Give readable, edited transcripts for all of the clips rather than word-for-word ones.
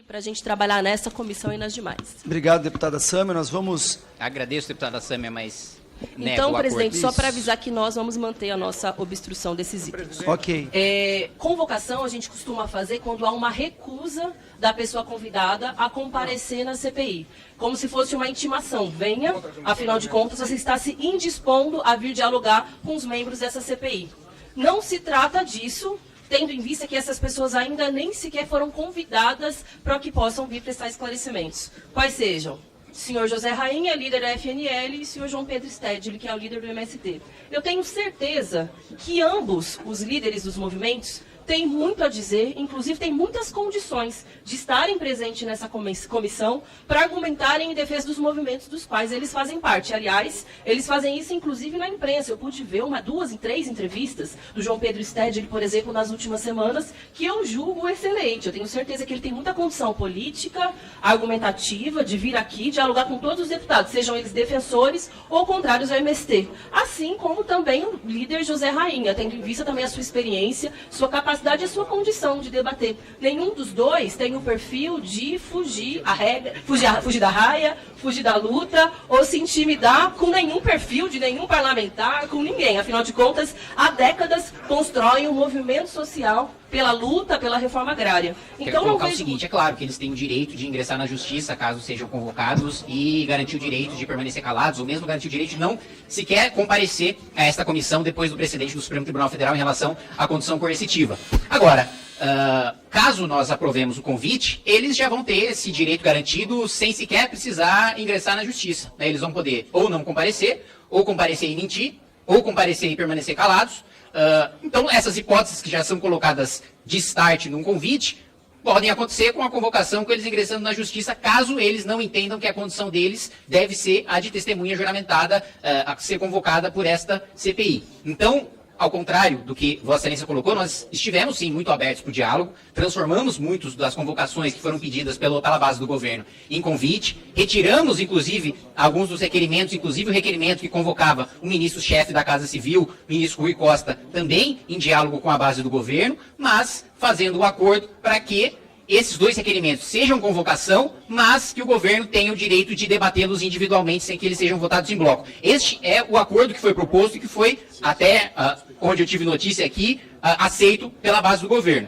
Para a gente trabalhar nessa comissão e nas demais. Obrigado, deputada Sâmia. Nós vamos... Agradeço, deputada Sâmia, mas... Então, presidente, só para avisar que nós vamos manter a nossa obstrução desses itens. Ok. Convocação a gente costuma fazer quando há uma recusa da pessoa convidada a comparecer na CPI. Como se fosse uma intimação. Venha, afinal de contas, você está se indispondo a vir dialogar com os membros dessa CPI. Não se trata disso, tendo em vista que essas pessoas ainda nem sequer foram convidadas para que possam vir prestar esclarecimentos. Quais sejam? Senhor José Rainha, líder da FNL, e senhor João Pedro Stedley, que é o líder do MST. Eu tenho certeza que ambos os líderes dos movimentos têm muito a dizer, inclusive têm muitas condições de estarem presentes nessa comissão para argumentarem em defesa dos movimentos dos quais eles fazem parte. Aliás, eles fazem isso inclusive na imprensa. Eu pude ver duas e três entrevistas do João Pedro Stedley, por exemplo, nas últimas semanas, que eu julgo excelente. Eu tenho certeza que ele tem muita condição política, argumentativa, de vir aqui dialogar com todos os deputados, sejam eles defensores ou contrários ao MST. Assim como também o líder José Rainha, tendo em vista também a sua experiência, sua capacidade e a sua condição de debater. Nenhum dos dois tem o perfil de fugir da raia, fugir da luta, ou se intimidar com nenhum perfil de nenhum parlamentar, com ninguém. Afinal de contas, há décadas constroem um movimento social pela luta, pela reforma agrária. Então, colocar o seguinte, é claro que eles têm o direito de ingressar na justiça caso sejam convocados e garantir o direito de permanecer calados, ou mesmo garantir o direito de não sequer comparecer a esta comissão depois do precedente do Supremo Tribunal Federal em relação à condição coercitiva. Agora, caso nós aprovemos o convite, eles já vão ter esse direito garantido sem sequer precisar ingressar na justiça. Eles vão poder ou não comparecer, ou comparecer e mentir, ou comparecer e permanecer calados. Então, essas hipóteses que já são colocadas de start num convite podem acontecer com a convocação, com eles ingressando na justiça, caso eles não entendam que a condição deles deve ser a de testemunha juramentada a ser convocada por esta CPI. Então, ao contrário do que Vossa Excelência colocou, nós estivemos, sim, muito abertos para o diálogo, transformamos muitas das convocações que foram pedidas pela base do governo em convite, retiramos, inclusive, alguns dos requerimentos, inclusive o requerimento que convocava o ministro-chefe da Casa Civil, o ministro Rui Costa, também em diálogo com a base do governo, mas fazendo o acordo para que esses dois requerimentos sejam convocação, mas que o governo tenha o direito de debatê-los individualmente sem que eles sejam votados em bloco. Este é o acordo que foi proposto e que foi, até onde eu tive notícia aqui, aceito pela base do governo.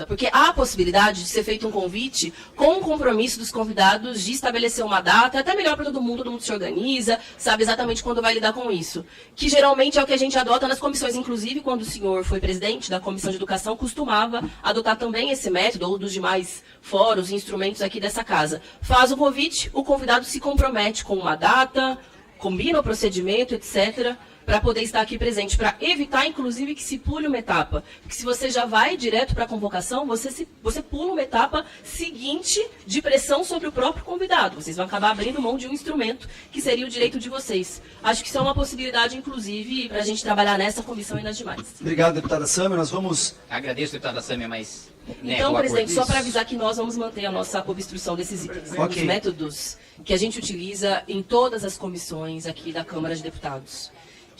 Porque há a possibilidade de ser feito um convite com o compromisso dos convidados de estabelecer uma data, até melhor para todo mundo se organiza, sabe exatamente quando vai lidar com isso. Que geralmente é o que a gente adota nas comissões, inclusive quando o senhor foi presidente da Comissão de Educação, costumava adotar também esse método, ou dos demais fóruns e instrumentos aqui dessa casa. Faz o convite, o convidado se compromete com uma data, combina o procedimento, etc., para poder estar aqui presente, para evitar, inclusive, que se pule uma etapa. Porque se você já vai direto para a convocação, você pula uma etapa seguinte de pressão sobre o próprio convidado. Vocês vão acabar abrindo mão de um instrumento que seria o direito de vocês. Acho que isso é uma possibilidade, inclusive, para a gente trabalhar nessa comissão e nas demais. Obrigado, deputada Sâmia. Nós vamos... Agradeço, deputada Sâmia, mas... Então, presidente, só para avisar que nós vamos manter a nossa obstrução desses itens. Okay. Os métodos que a gente utiliza em todas as comissões aqui da Câmara de Deputados,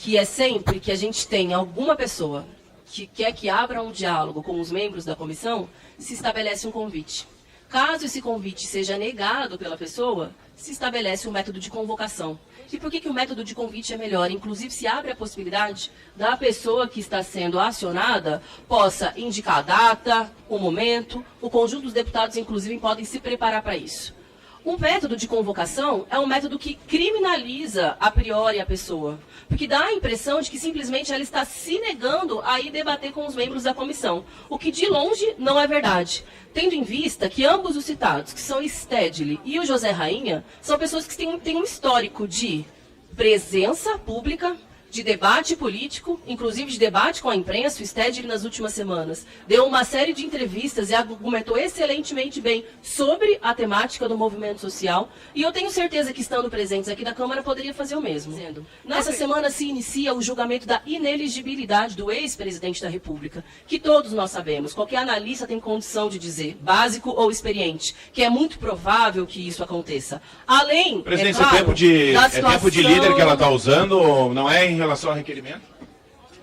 que é sempre que a gente tem alguma pessoa que quer que abra um diálogo com os membros da comissão, se estabelece um convite. Caso esse convite seja negado pela pessoa, se estabelece um método de convocação. E por que o método de convite é melhor? Inclusive, se abre a possibilidade da pessoa que está sendo acionada possa indicar a data, o momento, o conjunto dos deputados, inclusive, podem se preparar para isso. Um método de convocação é um método que criminaliza a priori a pessoa, porque dá a impressão de que simplesmente ela está se negando a ir debater com os membros da comissão, o que de longe não é verdade. Tendo em vista que ambos os citados, que são Stedley e o José Rainha, são pessoas que têm um histórico de presença pública, de debate político, inclusive de debate com a imprensa. O Stedley, nas últimas semanas, deu uma série de entrevistas e argumentou excelentemente bem sobre a temática do movimento social. E eu tenho certeza que, estando presentes aqui da Câmara, poderia fazer o mesmo. Nessa semana se inicia o julgamento da ineligibilidade do ex-presidente da República, que todos nós sabemos, qualquer analista tem condição de dizer, básico ou experiente, que é muito provável que isso aconteça. Além, presidente, é claro, tempo de líder que ela está usando, não é em relação ao requerimento?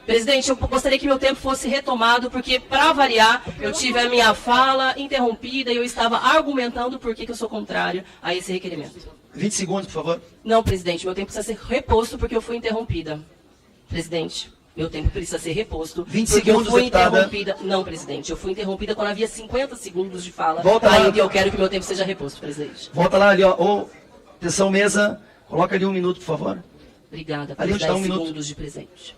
Presidente, eu gostaria que meu tempo fosse retomado, porque, para variar, eu tive a minha fala interrompida e eu estava argumentando por que eu sou contrário a esse requerimento. 20 segundos, por favor. Não, presidente, meu tempo precisa ser reposto porque eu fui interrompida. Presidente, meu tempo precisa ser reposto 20 porque segundos, eu fui deputada. interrompida. Não, presidente, eu fui interrompida quando havia 50 segundos de fala. Volta lá. Ainda eu quero que meu tempo seja reposto, presidente. Volta lá ali, ó. Ô, atenção, mesa. Coloca ali 1 minuto, por favor. Obrigada Ali pelos onde 10 está 1 minuto. segundos de presente.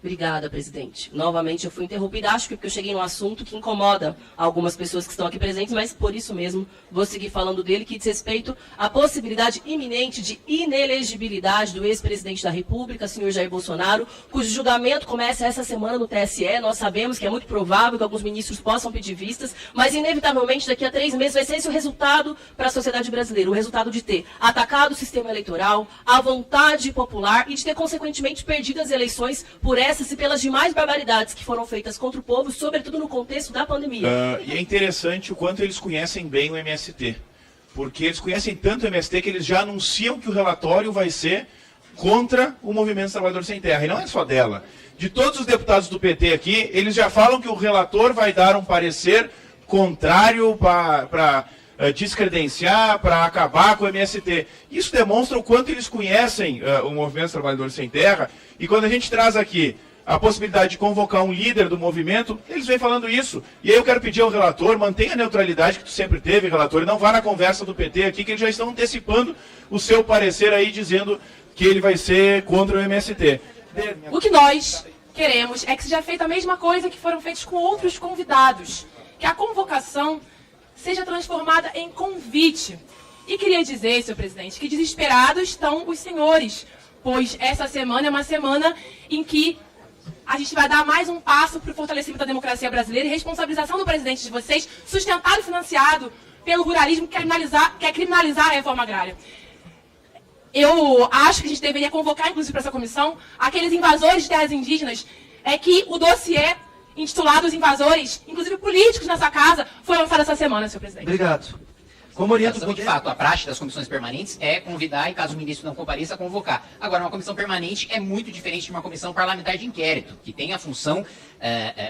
Obrigada, presidente. Novamente eu fui interrompida, acho que porque eu cheguei num assunto que incomoda algumas pessoas que estão aqui presentes, mas por isso mesmo vou seguir falando dele, que diz respeito à possibilidade iminente de inelegibilidade do ex-presidente da República, senhor Jair Bolsonaro, cujo julgamento começa essa semana no TSE. Nós sabemos que é muito provável que alguns ministros possam pedir vistas, mas inevitavelmente daqui a 3 meses vai ser esse o resultado para a sociedade brasileira, o resultado de ter atacado o sistema eleitoral, a vontade popular e de ter consequentemente perdido as eleições por essas e pelas demais barbaridades que foram feitas contra o povo, sobretudo no contexto da pandemia. E é interessante o quanto eles conhecem bem o MST, porque eles conhecem tanto o MST que eles já anunciam que o relatório vai ser contra o Movimento Trabalhador Sem Terra, e não é só dela. De todos os deputados do PT aqui, eles já falam que o relator vai dar um parecer contrário para descredenciar, para acabar com o MST. Isso demonstra o quanto eles conhecem o Movimento Trabalhador Sem Terra, e quando a gente traz aqui a possibilidade de convocar um líder do movimento, eles vêm falando isso. E aí eu quero pedir ao relator, mantenha a neutralidade que tu sempre teve, relator, e não vá na conversa do PT aqui, que eles já estão antecipando o seu parecer aí, dizendo que ele vai ser contra o MST. O que nós queremos é que seja feita a mesma coisa que foram feitos com outros convidados, que a convocação seja transformada em convite. E queria dizer, senhor presidente, que desesperados estão os senhores, pois essa semana é uma semana em que a gente vai dar mais um passo para o fortalecimento da democracia brasileira e responsabilização do presidente de vocês, sustentado e financiado pelo ruralismo que quer criminalizar a reforma agrária. Eu acho que a gente deveria convocar, inclusive, para essa comissão, aqueles invasores de terras indígenas, que o dossiê intitulado Os Invasores, inclusive políticos nessa casa, foi lançado essa semana, senhor presidente. Obrigado. Como orienta o De poder... fato, a praxe das comissões permanentes é convidar e, caso o ministro não compareça, convocar. Agora, uma comissão permanente é muito diferente de uma comissão parlamentar de inquérito, que tem a função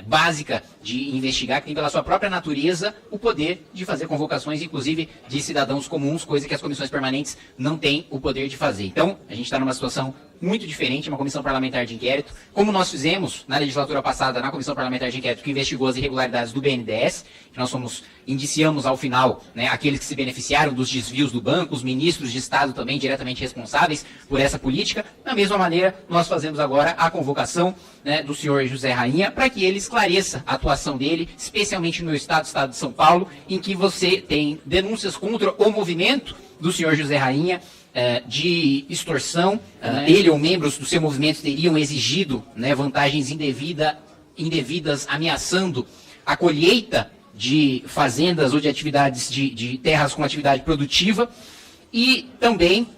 básica de investigar, que tem pela sua própria natureza o poder de fazer convocações, inclusive de cidadãos comuns, coisa que as comissões permanentes não têm o poder de fazer. Então, a gente está numa situação muito diferente, uma comissão parlamentar de inquérito, como nós fizemos na legislatura passada na comissão parlamentar de inquérito que investigou as irregularidades do BNDES, que nós indiciamos ao final, né, aqueles que se beneficiaram dos desvios do banco, os ministros de Estado também diretamente responsáveis por essa política. Da mesma maneira, nós fazemos agora a convocação, né, do senhor José Rainha, para que ele esclareça a atuação dele, especialmente no estado de São Paulo, em que você tem denúncias contra o movimento do senhor José Rainha, de extorsão. Ele ou membros do seu movimento teriam exigido, né, vantagens indevidas, ameaçando a colheita de fazendas ou de atividades de terras com atividade produtiva, e também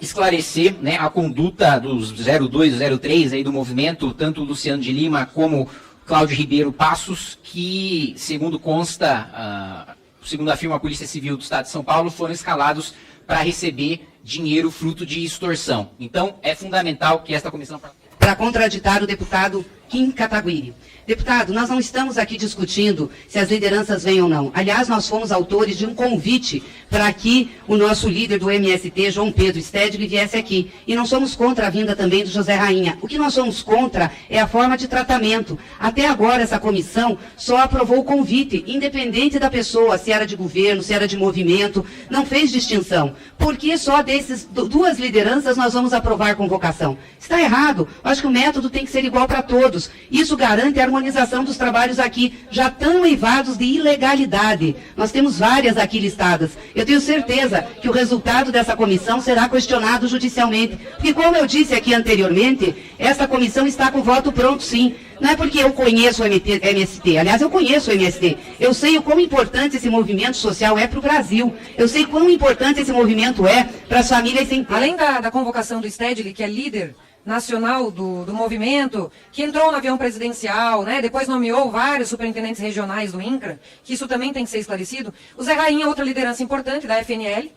esclarecer, né, a conduta dos 02, 03 aí do movimento, tanto Luciano de Lima como Cláudio Ribeiro Passos, que, segundo consta, segundo afirma a Polícia Civil do Estado de São Paulo, foram escalados para receber dinheiro fruto de extorsão. Então, é fundamental que esta comissão... Para contraditar o deputado Kim Kataguiri. Deputado, nós não estamos aqui discutindo se as lideranças vêm ou não. Aliás, nós fomos autores de um convite para que o nosso líder do MST, João Pedro Stedley, viesse aqui. E não somos contra a vinda também do José Rainha. O que nós somos contra é a forma de tratamento. Até agora, essa comissão só aprovou o convite, independente da pessoa, se era de governo, se era de movimento, não fez distinção. Por que só dessas duas lideranças nós vamos aprovar convocação? Está errado. Acho que o método tem que ser igual para todos. Isso garante a harmonização dos trabalhos aqui, já tão eivados de ilegalidade. Nós temos várias aqui listadas. Eu tenho certeza que o resultado dessa comissão será questionado judicialmente. Porque, como eu disse aqui anteriormente, essa comissão está com voto pronto, sim. Não é porque eu conheço o MST. Aliás, eu conheço o MST. Eu sei o quão importante esse movimento social é para o Brasil. Eu sei quão importante esse movimento é para as famílias sem terra. Além da convocação do Stedley, que é líder nacional do movimento, que entrou no avião presidencial, né, depois nomeou vários superintendentes regionais do INCRA, que isso também tem que ser esclarecido. O Zé Rainha é outra liderança importante da FNL,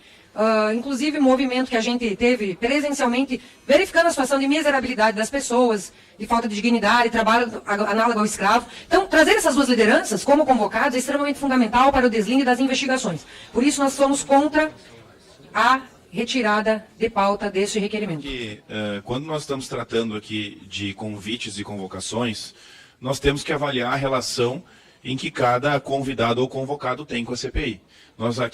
inclusive movimento que a gente teve presencialmente, verificando a situação de miserabilidade das pessoas, de falta de dignidade, trabalho análogo ao escravo. Então, trazer essas duas lideranças como convocados é extremamente fundamental para o deslinde das investigações. Por isso, nós somos contra a retirada de pauta deste requerimento. Quando nós estamos tratando aqui de convites e convocações, nós temos que avaliar a relação em que cada convidado ou convocado tem com a CPI.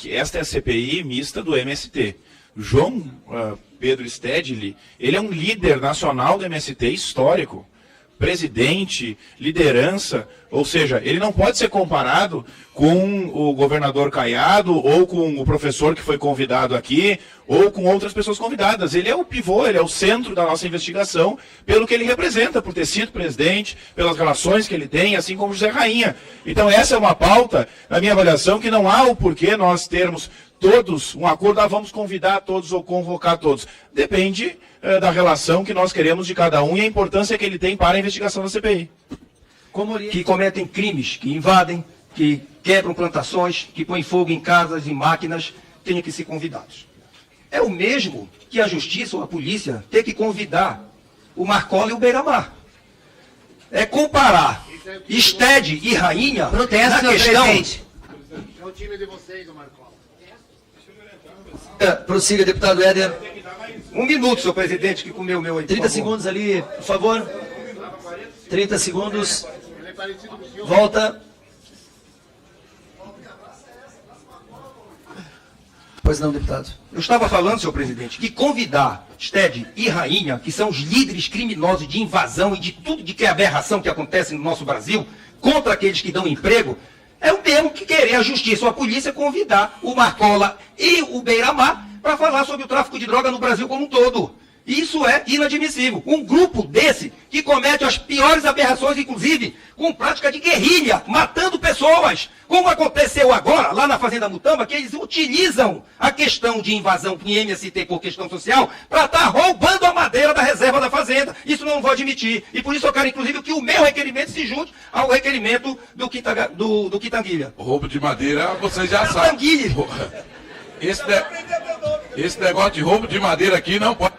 Esta é a CPI mista do MST. João Pedro Stedley, ele é um líder nacional do MST histórico, presidente, liderança, ou seja, ele não pode ser comparado com o governador Caiado, ou com o professor que foi convidado aqui, ou com outras pessoas convidadas. Ele é o pivô, ele é o centro da nossa investigação, pelo que ele representa, por ter sido presidente, pelas relações que ele tem, assim como José Rainha. Então essa é uma pauta, na minha avaliação, que não há o porquê nós termos todos um acordo, vamos convidar todos ou convocar todos. Depende da relação que nós queremos de cada um e a importância que ele tem para a investigação da CPI. Que cometem crimes, que invadem, que quebram plantações, que põem fogo em casas e máquinas, tenham que ser convidados. É o mesmo que a justiça ou a polícia ter que convidar o Marcola e o Beira-Mar. É comparar Stede e Rainha Protesto, na questão... presidente. É o time de vocês, o Marcola. Prossiga, deputado Éder. Um minuto, senhor presidente, que comeu o meu aí, por 30 favor. segundos ali, por favor. 30 segundos. Ele é parecido com o senhor. Volta. Pois não, deputado. Eu estava falando, senhor presidente, que convidar Stede e Rainha, que são os líderes criminosos de invasão e de tudo de que é aberração que acontece no nosso Brasil, contra aqueles que dão emprego, é o mesmo que querer a justiça ou a polícia convidar o Marcola e o Beira-Mar para falar sobre o tráfico de droga no Brasil como um todo. Isso é inadmissível. Um grupo desse que comete as piores aberrações, inclusive com prática de guerrilha, matando pessoas, como aconteceu agora lá na Fazenda Mutamba, que eles utilizam a questão de invasão em MST por questão social para estar roubando a madeira da reserva da fazenda. Isso não vou admitir. E por isso eu quero, inclusive, que o meu requerimento se junte ao requerimento do Quitanguilha. Roubo de madeira, vocês já sabem. Esse negócio de roubo de madeira aqui não pode...